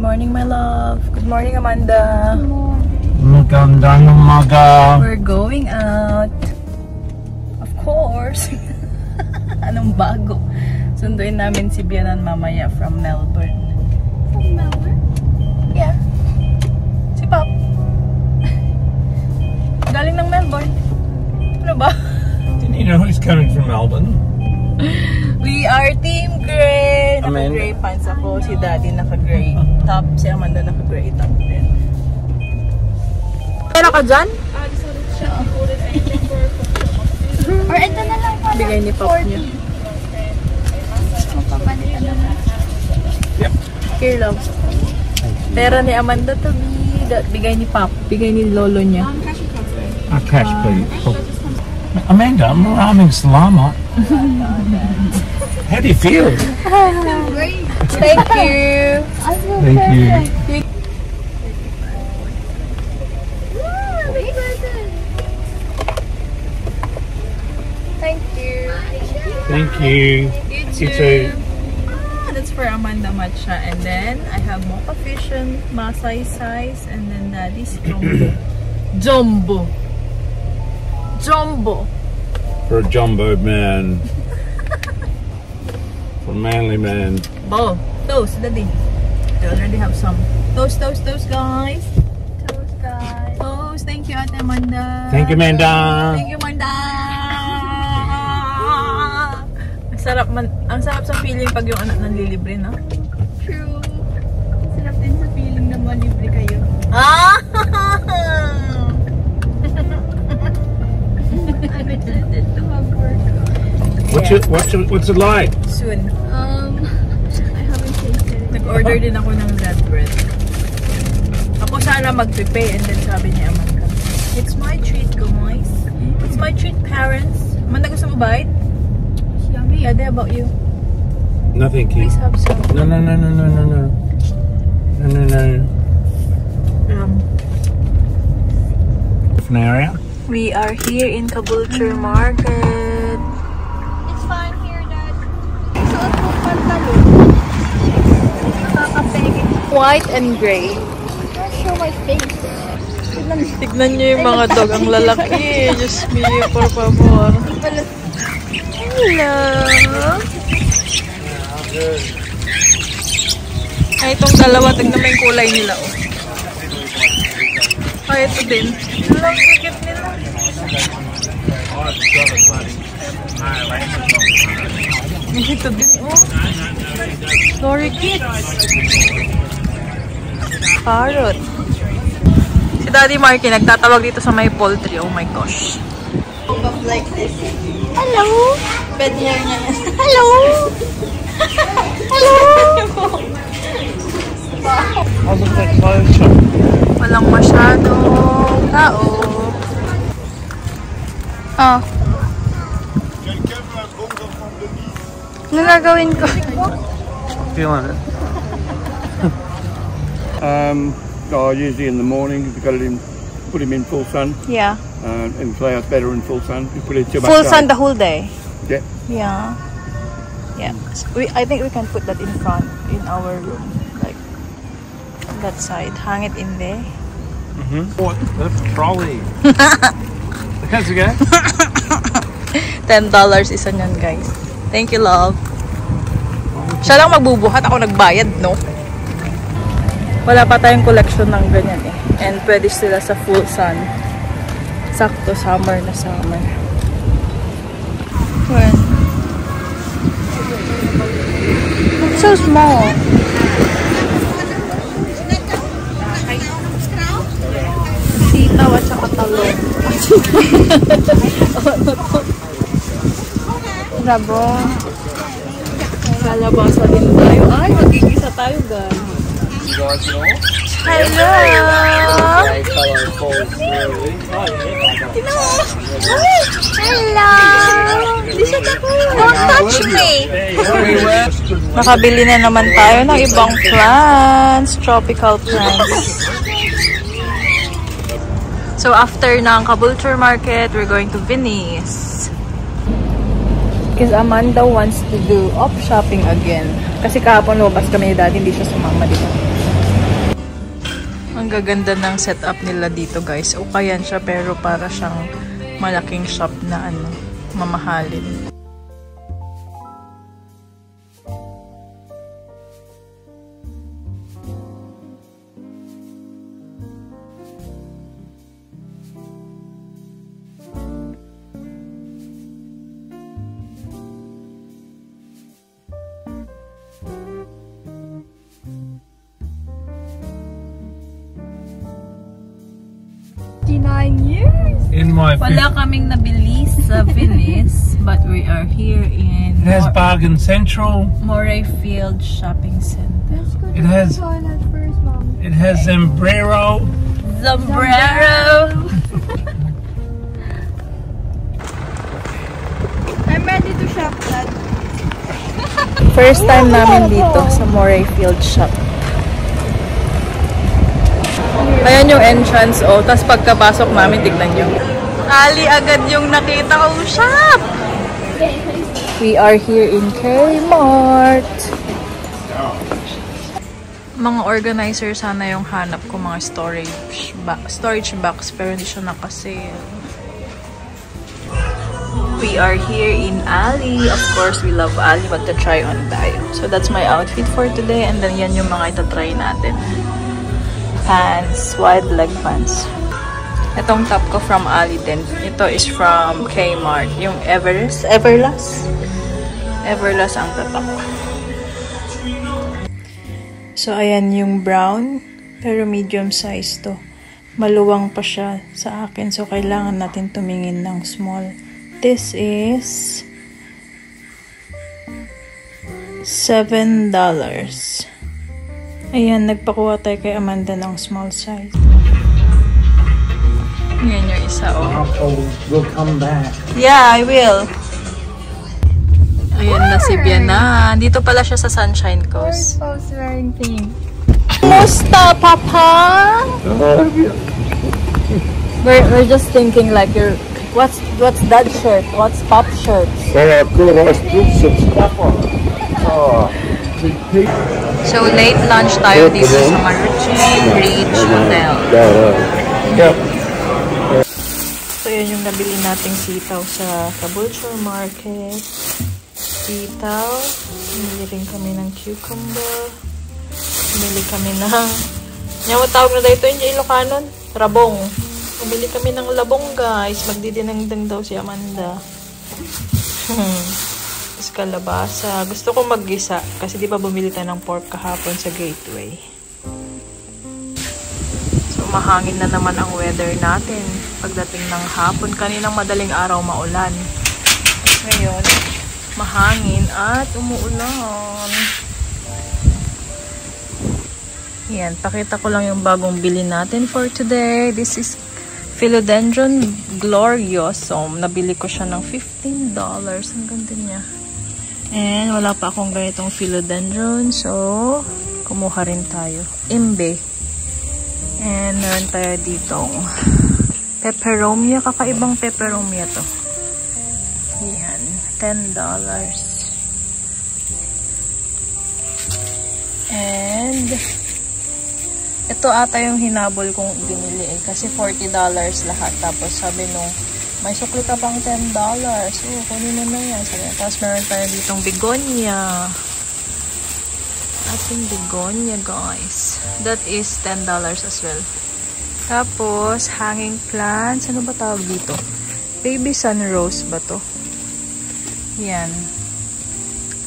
morning, my love. Good morning, Amanda. Magandang umaga. We're going out. Of course. Anong bago? Sunduin namin si Bianan mamaya from Melbourne. From Melbourne? Yeah. Si Pop. Galing ng Melbourne. Ano ba? Didn't you know who's coming from Melbourne? We are Team Grey. Amanda. Naka-gray pants ako. Si Daddy naka-gray top. Si Amanda naka-gray top din. Pera ka dyan? Or ito na lang pala. Bigay ni Pop niya. Magpapalitan na lang. Yep. Here, love. Pera ni Amanda to bigay ni Pop. Bigay ni Lolo niya. Cash, please. Amanda, maraming salamat. How do you feel? Great. Thank you. I feel Thank you. perfect. Big person. Thank you. Thank you. You too. That's for Amanda matcha. And then I have mocha fusion, Masai size, and then Daddy's jumbo. Jumbo. Jumbo. For a jumbo man. For a manly man. Bo. Toast, Daddy. I already have some. Toast, toast, toast, guys. Toast, guys. Toast. Thank you, Ate Amanda. Thank you, Amanda. Thank you, Amanda. Ang sarap sa feeling pag yung anak nanlilibre, no? True. Sarap din sa feeling na malibre kayo. Ah! I'm excited to have work. What's it like? Soon. I haven't tasted it. Nag-order din ako ng that bread. Ako sana mag-prepare and then sabi ni Amanda, it's my treat, guys. It's my treat, parents. Amanda, gusto mo bite? It's yummy. Yeah, how about you? No, thank you. Please have some. No. Different area. We are here in Caboolture Market. It's fine here, Dad. Suot mo pantalon. Nakakapegin. White and gray. Don't show my face. Tignan niyo yung mga dog. Ang lalaki. Diyos mio, por favor. Hello. Ay, itong dalawa. Tignan mo yung kulay nila. Oh. Ay, ito din. Ang sikip nila. Ito din, oh. Sorry, kids. Parrot. Si Daddy Marky nagtatawag dito sa may poultry. Oh my gosh. Like this. Hello. Bed niya niya. Hello. Hello. I look like clothes shop. Walang masyadong tao. Oh. Ano gagawin ko? Feeling it. Usually in the morning, if you got it in, put him in full sun, Yeah. and flowers better in full sun. You put it too much Full sun the whole day. Yeah. Yeah. Yeah. So I think we can put that in front in our room, like that side. Hang it in there. What? The trolley. How's it go? $10 isa niyan, guys. Thank you, love. Siya lang magbubuhat, ako nagbayad, no? Wala pa tayong collection ng ganyan eh. And pwede sila sa full sun. Sakto, summer na summer. Well, it's so small. Sitaw at saka talong. Ano to? Rabo. Kalabasa din tayo. Ay, magigisa tayo, guys. Hello! Hello. Don't touch me. Nakabili na naman tayo ng ibang plants. Tropical plants. So after ng Caboolture Market, we're going to Venice. Because Amanda wants to do off shopping again. Kasi kahapon lumabas kami ni Daddy, hindi siya sumama, di ba? Ang gaganda ng setup nila dito, guys. Ukayan siya pero para siyang malaking shop na mamahalin. In my Wala kaming nabili sa Venice, but we are here in it has Bargain Central. Morayfield Shopping Center. It has Sombrero. I'm ready to shop, Dad. First time namin dito sa Morayfield Shop. Ayan yung entrance, oh. Tapos pagkapasok namin, tignan nyo. Ali agad yung nakita ko shop! We are here in Kmart. Mga organizer sana yung hanap ko, mga storage box, pero hindi siya nakasale. We are here in Ali. Of course, we love Ali, but to try on tayo. So that's my outfit for today, and then yan yung mga itatry natin. Pants, wide leg pants. Itong top ko from Ali din. Ito is from Kmart. Yung Everlast ang tatak. So, ayan yung brown. Pero medium size to. Maluwang pa siya sa akin. So, kailangan natin tumingin ng small. This is $7. Ayan, nagpakuha tayo kay Amanda ng small size. Yan yung isa, oh. We'll come back. Yeah, I will. Ayan na si Biana. Dito pala siya sa Sunshine Coast. I was wearing pink. Musta, Papa? We're just thinking like what's that shirt? What's Pop shirt? So, late lunch tayo dito sa Marucci Beach Hotel. So, yun yung nabili nating sitaw sa Caboolture Market. Sitaw. Bumili rin kami ng cucumber. Bumili kami ng... Yung tawag na dito yung Ilocanon? Rabong. Bumili kami ng labong, guys. Magdidinengdeng daw si Amanda. Tapos kalabasa. Gusto ko mag-gisa kasi di ba bumili tayo ng pork kahapon sa Gateway. So mahangin na naman ang weather natin pagdating ng hapon. Kaninang madaling araw maulan. Ngayon, mahangin at umuulan. Yan, pakita ko lang yung bagong bili natin for today. This is Philodendron Gloriosum. Nabili ko siya ng $15. Ang ganda niya. And wala pa akong ganitong philodendron. So, kumuha rin tayo. Imbe. And meron tayo ditong peperomia. Kakaibang peperomia to. Yan. $10. And ito ata yung hinabol kong binili kasi $40 lahat. Tapos sabi nung may sukli ka pang $10. So, kunin mo na yan. Tapos meron tayo ditong begonia. Ating begonia, guys. That is $10 as well. Tapos, hanging plants. Ano ba tawag dito? Baby sunrose ba to? Yan.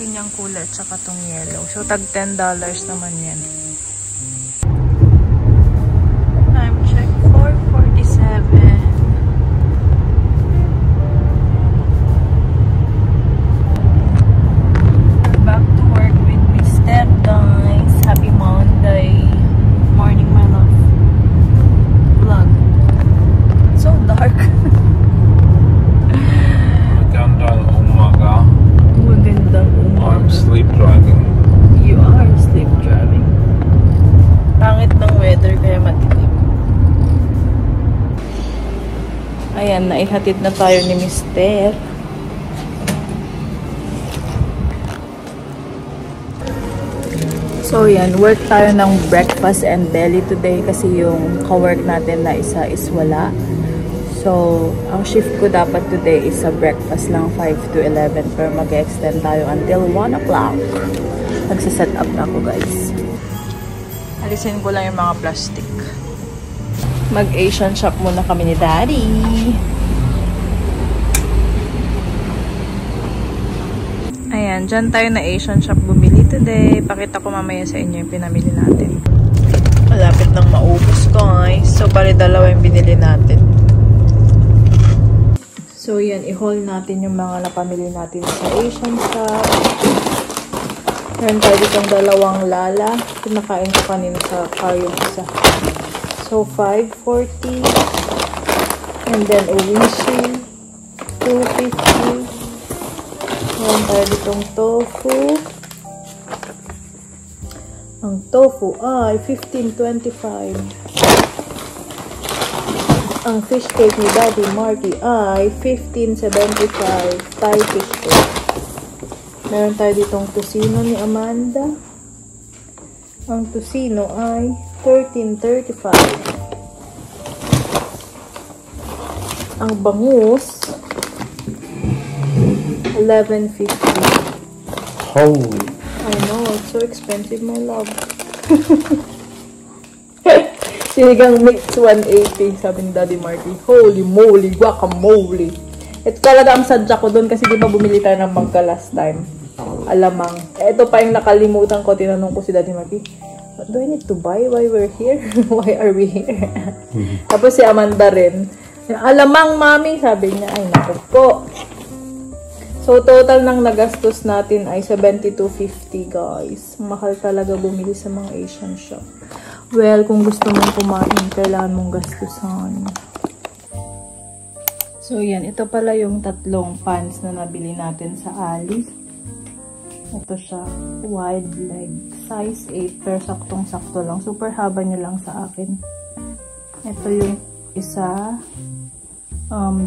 Kanyang kulay tsaka tong yellow. So, tag $10 naman yan. Time check, 4:47. Back to work with Mr. Guys. Happy Monday. Morning, my love. Vlog. So dark. Magandang umaga. Magandang umaga. I'm sleep driving. You are sleep driving. Pangit ng weather kaya matilim. Ayan, naihatid na tayo ni Mister. So yan, work tayo ng breakfast and deli today kasi yung ka-work natin na isa is wala. So, ang shift ko dapat today is sa breakfast lang 5 to 11 pero mag-extend tayo until 1 o'clock. Nagsiset up na ako guys. Alisin ko lang yung mga plastic. Mag-Asian shop muna kami ni Daddy. Ayan, dyan tayo na Asian shop bumili today. Pakita ko mamaya sa inyo yung pinamili natin. Malapit nang maubos guys. So, bali dalawa yung binili natin. So, yan. I-haul natin yung mga napamili natin sa Asian shop. Meron tayo ditong dalawang lala. Pinakain ko kanina sa car yung isa. So, $5.40. And then, Oishi. $2.50. Meron tayo ditong tofu. Ang tofu ay $15.25. Ang fish cake ni Daddy Marky ay $15.75. Thai fish cake. Meron tayo ditong tocino ni Amanda. Ang tocino ay $13.35. Ang bangus $11.50. Holy. I know, it's so expensive, my love. Sinigang mix $180, sabi ni Daddy Marky. Holy moly, guacamole. Ito talaga ang sadya ko doon kasi di ba bumili tayo ng mangga last time. Alamang. Ito pa yung nakalimutan ko, tinanong ko si Daddy Marky, what do I need to buy? Why we're here? Why are we here? Tapos si Amanda rin. Alamang, mami, sabi niya. Ay, naku po. So, total ng nagastos natin ay $72.50, guys. Mahal talaga bumili sa mga Asian shop. Well, kung gusto mong kumain, kailangan mong gastusan. So, yan. Ito pala yung tatlong pants na nabili natin sa Ali. Ito siya. Wide leg. Size 8. Pero saktong-sakto lang. Super haba niya lang sa akin. Ito yung isa.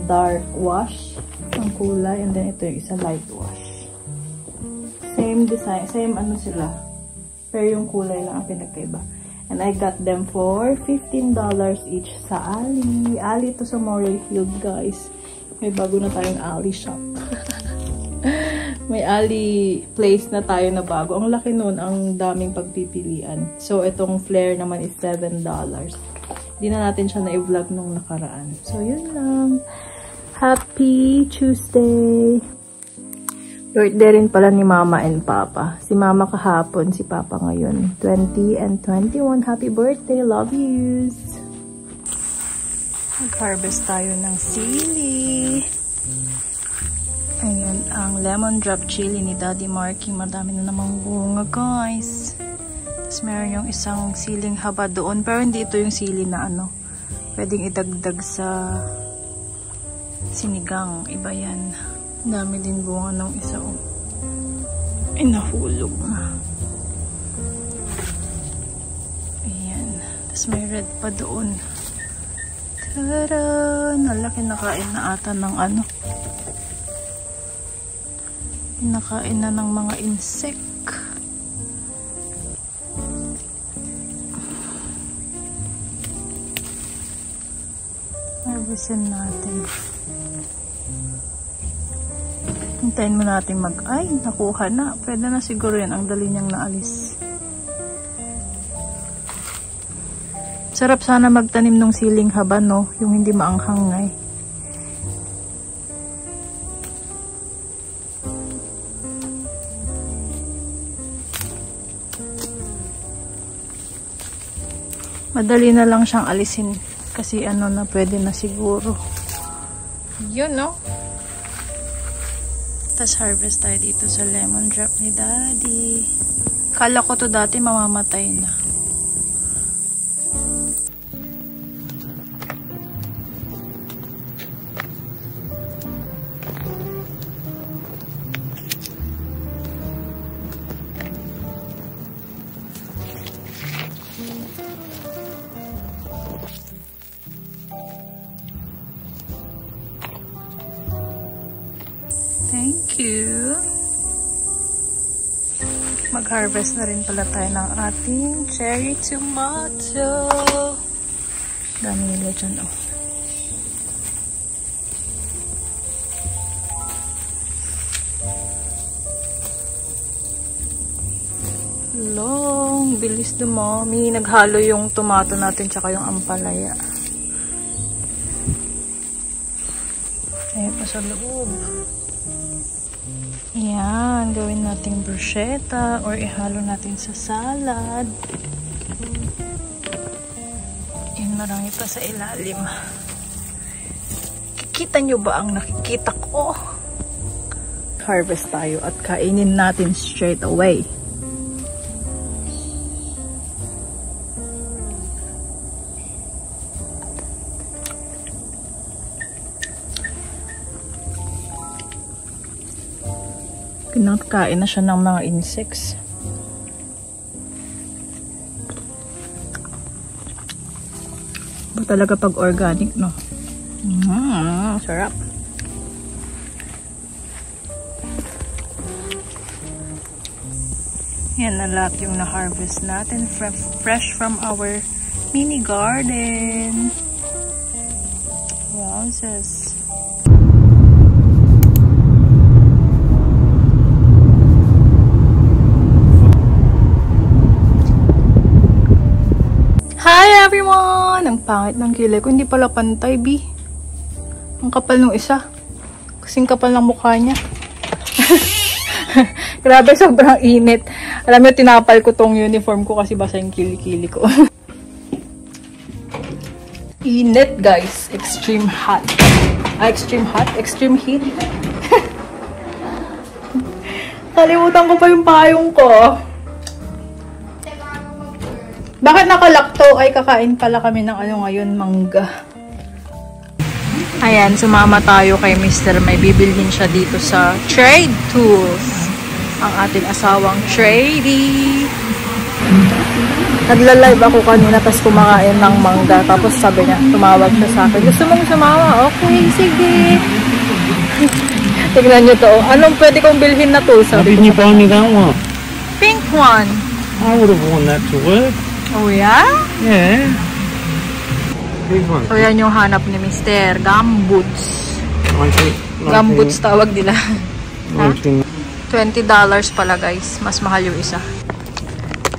Dark wash ang kulay, and then ito yung isa light wash. Same design, same ano sila, pero yung kulay lang ang pinagkaiba. And I got them for $15 each sa Ali. Ali to sa Morayfield, guys. May bago na tayong Ali shop. May Ali place na tayo na bago. Ang laki nun, ang daming pagpipilian. So itong flare naman is $7. Hindi na natin siya na-vlog nung nakaraan. So, yun lang. Happy Tuesday! Birthday rin pala ni Mama and Papa. Si Mama kahapon, si Papa ngayon. 20 and 21. Happy birthday! Love yous! Mag-harvest tayo ng sili. Ayan, ang lemon drop chili ni Daddy Marky. Madami na namang bunga, guys. Tapos meron yung isang siling haba doon. Pero hindi ito yung sili na ano. Pwedeng idagdag sa sinigang. Iba yan. Dami din bunga ng isa. Oh. Ay, nahulog na. Ayan. Tapos may red pa doon. Tara! Nalaki nakain na ata ng ano. Nakain na ng mga insect. Harvestin natin. Hintayin mo natin ay, nakuha na. Pwede na siguro yan. Ang dali niyang naalis. Sarap sana magtanim ng siling haba, no? Yung hindi maanghangay. Madali na lang siyang alisin. Kasi ano na, pwede na siguro. Yun, no? Tapos harvest tayo dito sa lemon drop ni Daddy. Kala ko to dati mamamatay na. Thank you. Mag-harvest na rin pala tayo ng ating cherry tomato. Dami nila dyan, oh. Long, bilis dumami. Naghalo yung tomato natin tsaka yung ampalaya. Ayan pa sa loob. Yan, gawin nating bruschetta or ihalo natin sa salad. Yan, marami pa sa ilalim. Kikita nyo ba ang nakikita ko? Harvest tayo at kainin natin straight away. Kinakain na siya ng mga insects. Ba talaga pag organic, no? Sarap. Yan na lahat yung na-harvest natin. Fresh from our mini garden. Wow, sis. Hi everyone! Ang pangit ng kilay ko. Hindi pala pantay, B. Ang kapal nung isa. Kasing kapal ng mukha niya. Grabe, sobrang init. Alam niyo, tinapal ko tong uniform ko kasi basa yung kilikili ko. Init, guys. Extreme hot. Extreme hot? Extreme heat? Kalimutan ko pa yung payong ko. Bakit nakalakto? Ay, kakain pala kami ng ano ngayon, mangga. Ayan, sumama tayo kay Mr. May bibilhin siya dito sa Trade Tools. Ang ating asawang tradie. Nagla-live ako kanina, tapos kumakain ng mangga. Tapos sabi niya, tumawag siya sa akin. Gusto mong sumama? Okay, sige. Tignan niyo to. Anong pwede kong bilhin na tools? Didn't you buy me that one? Pink one. I would have worn that to work. Oh, yeah? Yeah. These ones. So, yan yung hanap ni Mr. Gumboots. Gumboots tawag nila. $20 pala, guys. Mas mahal yung isa.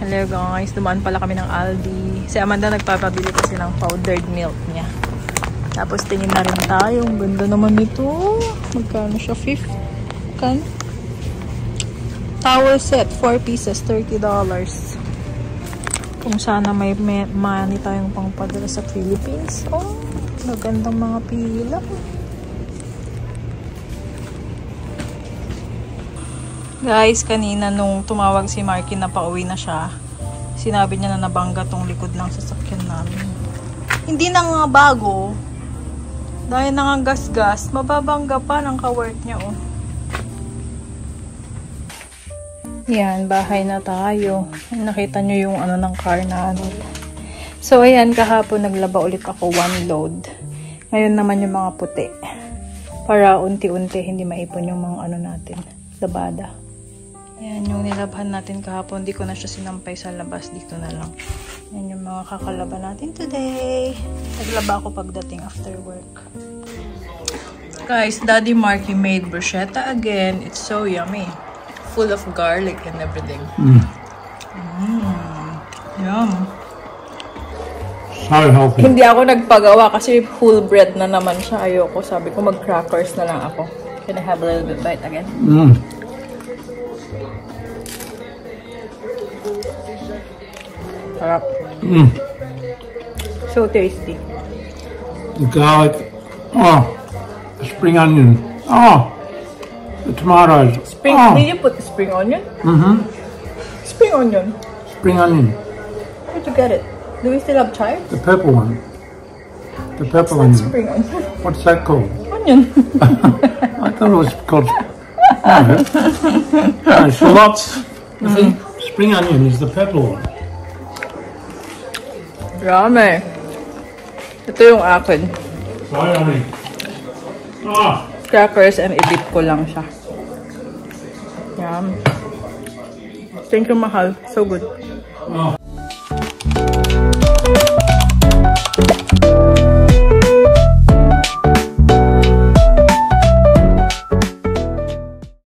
Hello, guys. Dumaan pala kami ng Aldi. Si Amanda nagpapabili kasi ng powdered milk niya. Tapos, tingin na rin tayo. Ang ganda naman nito. Magkano siya? Kan? Towel set. 4 pieces. $30. Kung sana may money tayong pangpadala sa Philippines. Oh, magandang mga pila. Guys, kanina nung tumawag si Marky na pauwi na siya, sinabi niya na nabangga tong likod ng sasakyan namin. Hindi na nga bago. Dahil na nga gas-gas, mababangga pa ng ka-work niya, oh. Yan, bahay na tayo. Nakita nyo yung ano ng car namin. So, ayan, kahapon naglaba ulit ako 1 load. Ngayon naman yung mga puti. Para unti-unti hindi maipon yung mga ano natin, labada. Ayan, yung nilabhan natin kahapon. Di ko na siya sinampay sa labas. Dito na lang. Yan yung mga kakalaba natin today. Naglaba ako pagdating after work. Guys, Daddy Marky made bruschetta again. It's so yummy. Full of garlic and everything. Yum. So healthy. Hindi ako nagpagawa kasi full bread na naman siya. Ayoko. Sabi ko mag-crackers na lang ako. Can I have a little bit bite again? Sarap. So tasty. The garlic. Oh, the spring onion. Oh, the tomatoes. Spring, oh. Did you put the spring onion? Spring onion. Spring onion. Where'd you get it? Do we still have chives? The purple one. The purple What's onion. spring onion? What's that called? Onion. I thought it was called. No, shallots. Spring onion is the purple one. Rame. Ito yung akin. Sorry. Oh. Crackers and i-dip ko lang siya. Yum. Thank you, mahal. So good. Oh.